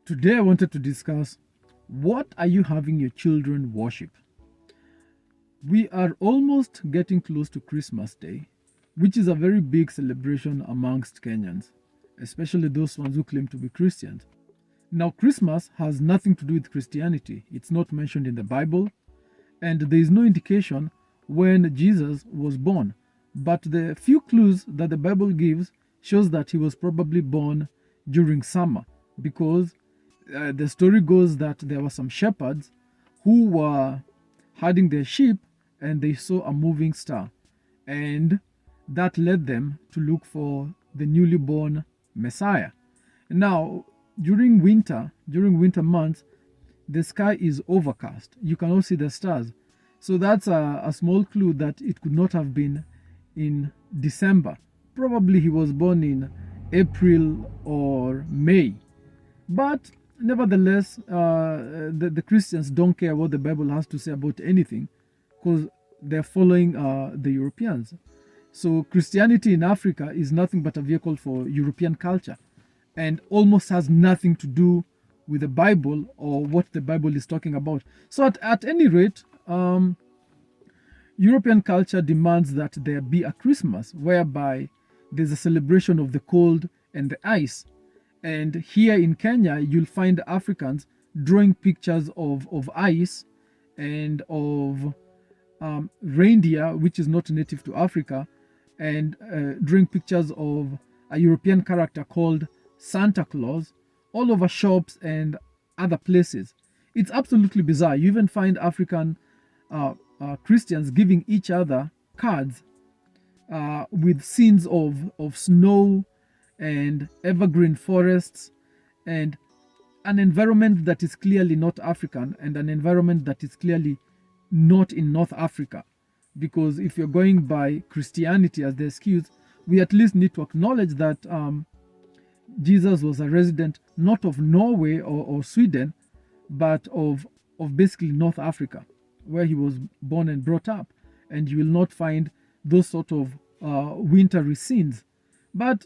Today I wanted to discuss, what are you having your children worship? We are almost getting close to Christmas Day, which is a very big celebration amongst Kenyans, especially those ones who claim to be Christians. Now, Christmas has nothing to do with Christianity. It's not mentioned in the Bible, and there is no indication when Jesus was born. But the few clues that the Bible gives shows that he was probably born during summer, because the story goes that there were some shepherds who were herding their sheep and they saw a moving star, and that led them to look for the newly born Messiah. Now, during winter months, the sky is overcast. You cannot see the stars. So that's a small clue that it could not have been in December. Probably he was born in April or May. But nevertheless, the Christians don't care what the Bible has to say about anything, because they're following the Europeans. So Christianity in Africa is nothing but a vehicle for European culture, and almost has nothing to do with the Bible or what the Bible is talking about. So at any rate, European culture demands that there be a Christmas whereby there's a celebration of the cold and the ice. And here in Kenya, you'll find Africans drawing pictures of ice and of reindeer, which is not native to Africa, and drawing pictures of a European character called Santa Claus all over shops and other places. It's absolutely bizarre. You even find African Christians giving each other cards with scenes of snow and evergreen forests and an environment that is clearly not African, and an environment that is clearly not in North Africa. Because if you're going by Christianity as the excuse, we at least need to acknowledge that Jesus was a resident not of Norway or Sweden, but of basically North Africa, where he was born and brought up. And you will not find those sort of wintry scenes. But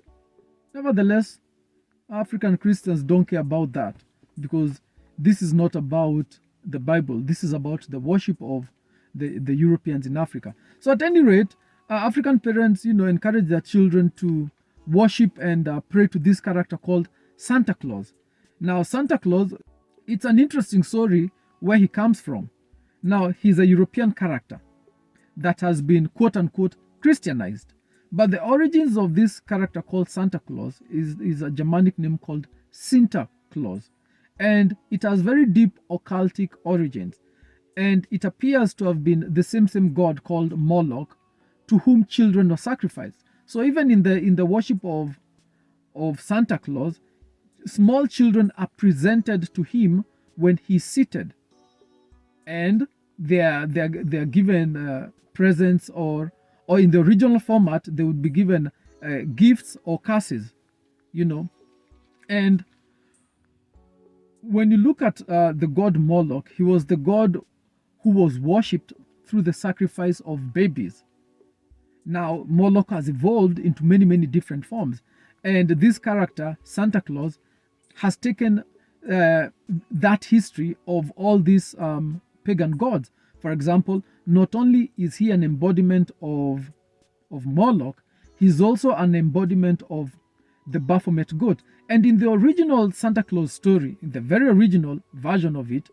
nevertheless, African Christians don't care about that, because this is not about the Bible. This is about the worship of the Europeans in Africa. So at any rate, African parents, encourage their children to worship and pray to this character called Santa Claus. Now, Santa Claus, it's an interesting story where he comes from. Now, he's a European character that has been quote unquote Christianized. But the origins of this character called Santa Claus is a Germanic name called Sinter Claus. And it has very deep occultic origins. And it appears to have been the same god called Moloch, to whom children were sacrificed. So even in the worship of Santa Claus, small children are presented to him when he's seated, and they're given presents, or in the original format they would be given gifts or curses, And when you look at the god Moloch, he was the god who was worshipped through the sacrifice of babies. Now, Moloch has evolved into many different forms, and this character, Santa Claus, has taken that history of all these pagan gods. For example, not only is he an embodiment of Moloch, he's also an embodiment of the Baphomet goat. And in the original Santa Claus story, in the very original version of it,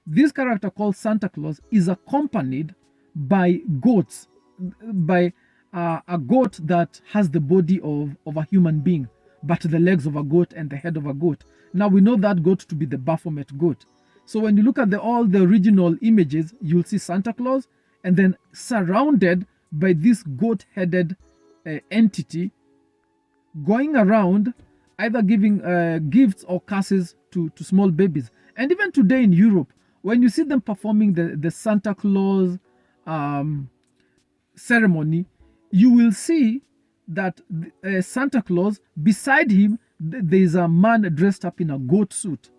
this character called Santa Claus is accompanied by goats, by a goat that has the body of a human being, but the legs of a goat and the head of a goat. Now we know that goat to be the Baphomet goat. So when you look at all the original images, you'll see Santa Claus, and then surrounded by this goat-headed entity going around, either giving gifts or curses to small babies. And even today in Europe, when you see them performing the Santa Claus ceremony, you will see that Santa Claus, beside him, there is a man dressed up in a goat suit.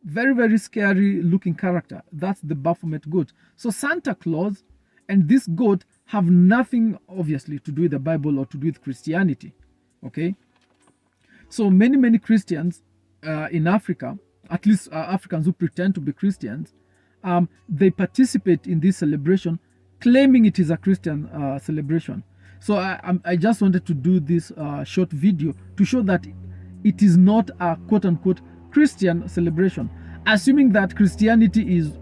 Very scary looking character. That's the Baphomet goat. So Santa Claus and this goat have nothing, obviously, to do with the Bible or to do with Christianity. Okay? So many Christians in Africa, at least Africans who pretend to be Christians, they participate in this celebration, claiming it is a Christian celebration. So I just wanted to do this short video to show that it is not a quote-unquote Christian celebration, assuming that Christianity is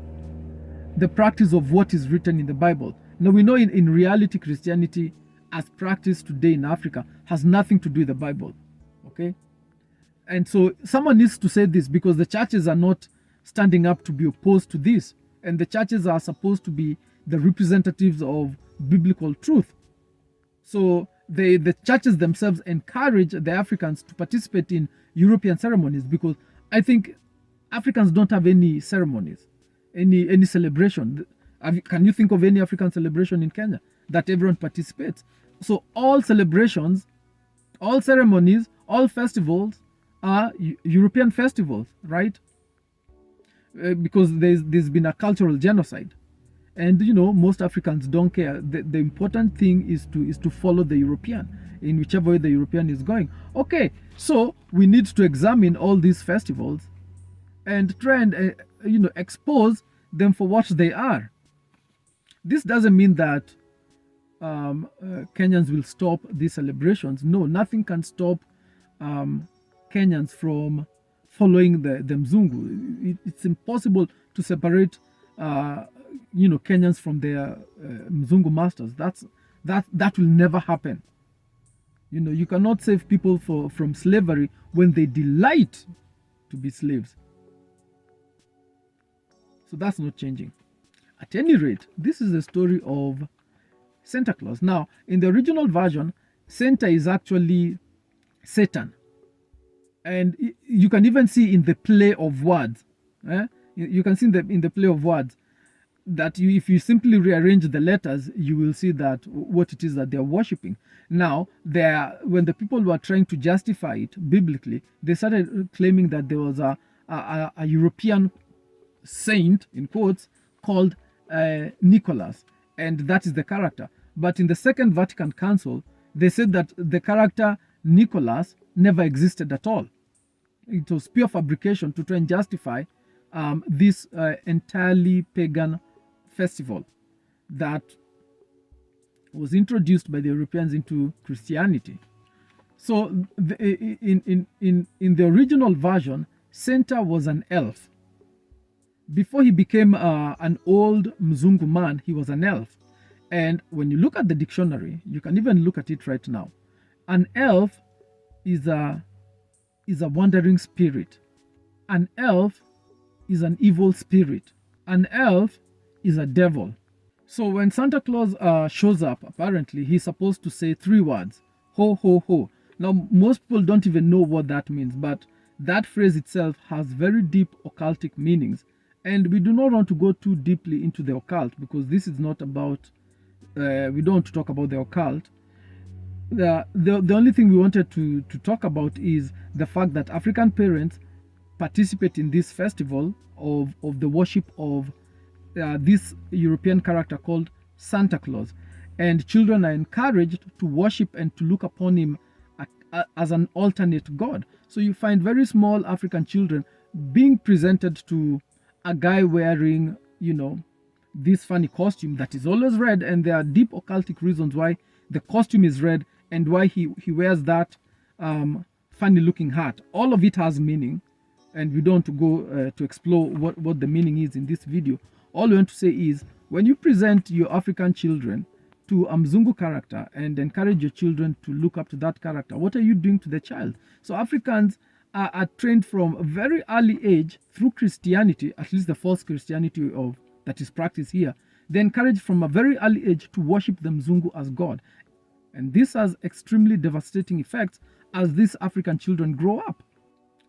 the practice of what is written in the Bible. Now we know in reality, Christianity as practiced today in Africa has nothing to do with the Bible. Okay? And so someone needs to say this, because the churches are not standing up to be opposed to this. And the churches are supposed to be the representatives of biblical truth. So the churches themselves encourage the Africans to participate in European ceremonies, because I think Africans don't have any ceremonies, any celebration. Can you think of any African celebration in Kenya that everyone participates? So all celebrations, all ceremonies, all festivals are European festivals, right? Because there's been a cultural genocide. And most Africans don't care. The important thing is to follow the European in whichever way the European is going. Okay, so we need to examine all these festivals and try and expose them for what they are. This doesn't mean that Kenyans will stop these celebrations. No, nothing can stop Kenyans from following the Mzungu. It's impossible to separate Kenyans from their Mzungu masters. That will never happen. You cannot save people from slavery when they delight to be slaves. So that's not changing. At any rate, this is the story of Santa Claus. Now, in the original version, Santa is actually Satan. And you can even see in the play of words, you can see in the play of words that if you simply rearrange the letters, you will see that what it is that they're worshipping. Now, when the people were trying to justify it biblically, they started claiming that there was a European saint, in quotes, called Nicholas, and that is the character. But in the Second Vatican Council, they said that the character Nicholas never existed at all. It was pure fabrication to try and justify this entirely pagan festival that was introduced by the Europeans into Christianity. So in the original version, Santa was an elf. Before he became an old Mzungu man, he was an elf. And when you look at the dictionary, you can even look at it right now. An elf is a wandering spirit. An elf is an evil spirit. An elf is a devil. So when Santa Claus shows up, apparently he's supposed to say 3 words: ho, ho, ho. Now, most people don't even know what that means, but that phrase itself has very deep occultic meanings. And we do not want to go too deeply into the occult, because this is not about, we don't want to talk about the occult. The only thing we wanted to talk about is the fact that African parents participate in this festival of the worship of this European character called Santa Claus. And children are encouraged to worship and to look upon him as an alternate god. So you find very small African children being presented to a guy wearing, this funny costume that is always red, and there are deep occultic reasons why the costume is red and why he wears that funny looking hat. All of it has meaning, and we don't go to explore what the meaning is in this video. All we want to say is, when you present your African children to a Mzungu character and encourage your children to look up to that character, what are you doing to the child? So Africans are trained from a very early age through Christianity, at least the false Christianity that is practiced here. They're encouraged from a very early age to worship the Mzungu as God. And this has extremely devastating effects as these African children grow up.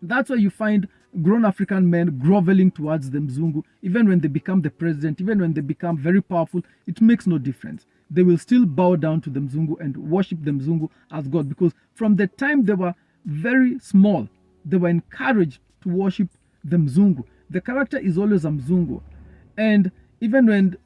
That's why you find grown African men groveling towards the Mzungu. Even when they become the president, even when they become very powerful, it makes no difference. They will still bow down to the Mzungu and worship the Mzungu as God, because from the time they were very small, they were encouraged to worship the Mzungu. The character is always a Mzungu. And even when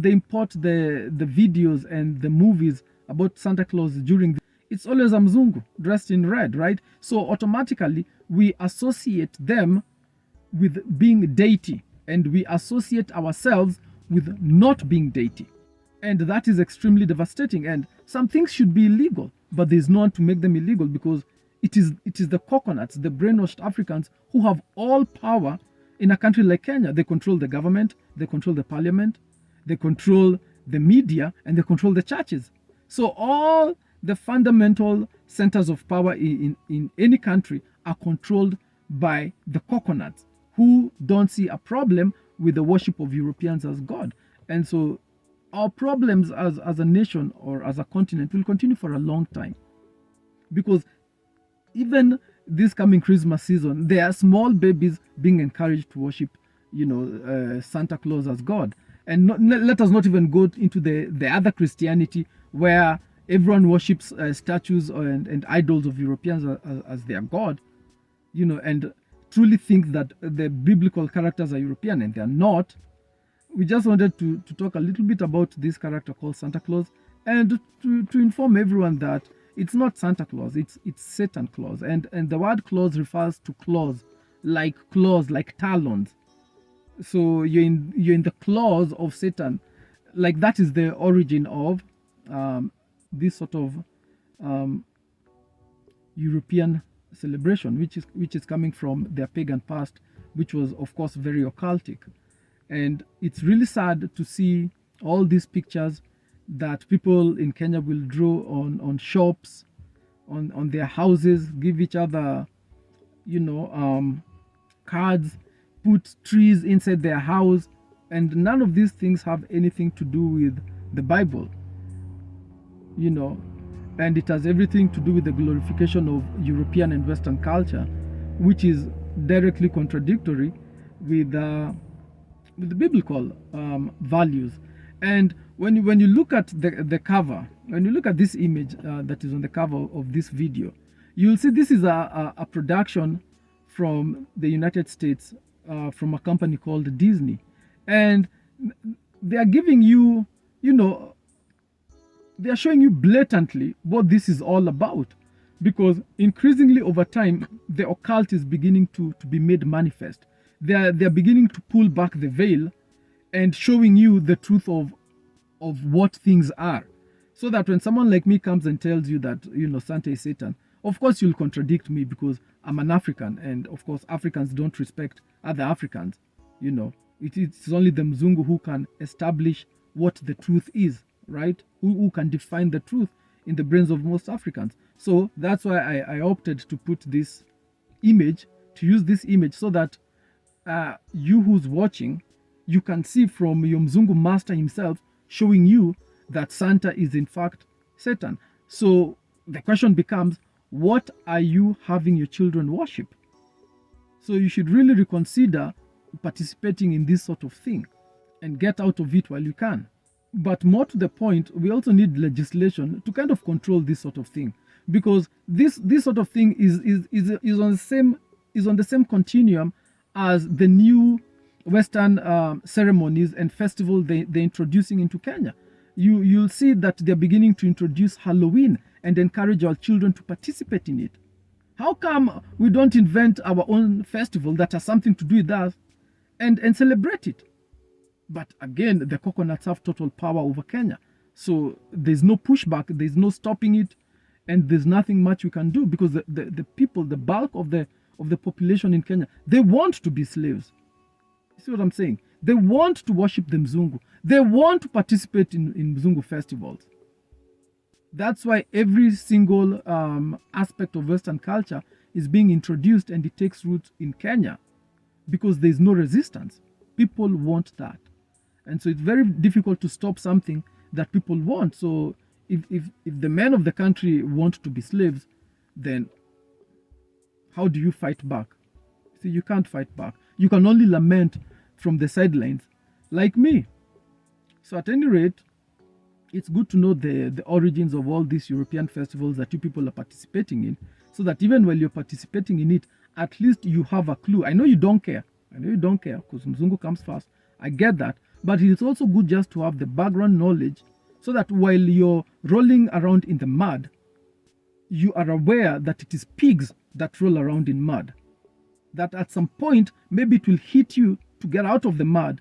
they import the videos and the movies about Santa Claus during it's always a Mzungu dressed in red, right? So automatically we associate them with being deity, and we associate ourselves with not being deity. And that is extremely devastating. And some things should be illegal, but there's no one to make them illegal, because it is the coconuts, the brainwashed Africans, who have all power in a country like Kenya. They control the government, they control the parliament, they control the media, and they control the churches. So all the fundamental centers of power in any country are controlled by the coconuts, who don't see a problem with the worship of Europeans as God. And so our problems as a nation or as a continent will continue for a long time, because even this coming Christmas season, there are small babies being encouraged to worship, Santa Claus as God. And let us not even go into the other Christianity, where everyone worships statues and idols of Europeans as their God, and truly think that the biblical characters are European, and they're not. We just wanted to talk a little bit about this character called Santa Claus, and to inform everyone that it's not Santa Claus, it's Satan Claus. And the word claws refers to claws like talons. So you're in the claws of Satan. Like, that is the origin of this sort of European celebration, which is coming from their pagan past, which was of course very occultic. And it's really sad to see all these pictures that people in Kenya will draw on shops, on their houses, give each other, cards, put trees inside their house, and none of these things have anything to do with the Bible, and it has everything to do with the glorification of European and Western culture, which is directly contradictory with the biblical values. And when you look at the cover, when you look at this image that is on the cover of this video, you'll see this is a production from the United States, from a company called Disney. And they are giving you, they are showing you blatantly what this is all about. Because increasingly over time, the occult is beginning to be made manifest. They're beginning to pull back the veil and showing you the truth of what things are. So that when someone like me comes and tells you that, Santa is Satan, of course you'll contradict me, because I'm an African, and of course Africans don't respect other Africans. It's only the Mzungu who can establish what the truth is, right? Who can define the truth in the brains of most Africans. So that's why I opted to put this image, to use this image, so that you who's watching, you can see from your Mzungu master himself showing you that Santa is in fact Satan. So the question becomes, what are you having your children worship? So you should really reconsider participating in this sort of thing and get out of it while you can. But more to the point, we also need legislation to kind of control this sort of thing, because this sort of thing is on the same continuum as the new Western ceremonies and festivals they're introducing into Kenya. You'll see that they're beginning to introduce Halloween and encourage our children to participate in it. How come we don't invent our own festival that has something to do with us and celebrate it? But again, the coconuts have total power over Kenya. So there's no pushback, there's no stopping it, and there's nothing much we can do, because the people, the bulk of the population in Kenya, they want to be slaves. You see what I'm saying? They want to worship the Mzungu. They want to participate in Mzungu festivals. That's why every single aspect of Western culture is being introduced, and it takes root in Kenya, because there's no resistance. People want that. And so it's very difficult to stop something that people want. So if the men of the country want to be slaves, then how do you fight back? See, you can't fight back. You can only lament from the sidelines, like me. So at any rate, it's good to know the origins of all these European festivals that you people are participating in, so that even while you're participating in it, at least you have a clue. I know you don't care, because Mzungu comes first. I get that. But it's also good just to have the background knowledge, so that while you're rolling around in the mud, you are aware that it is pigs that roll around in mud. That at some point, maybe it will hit you to get out of the mud,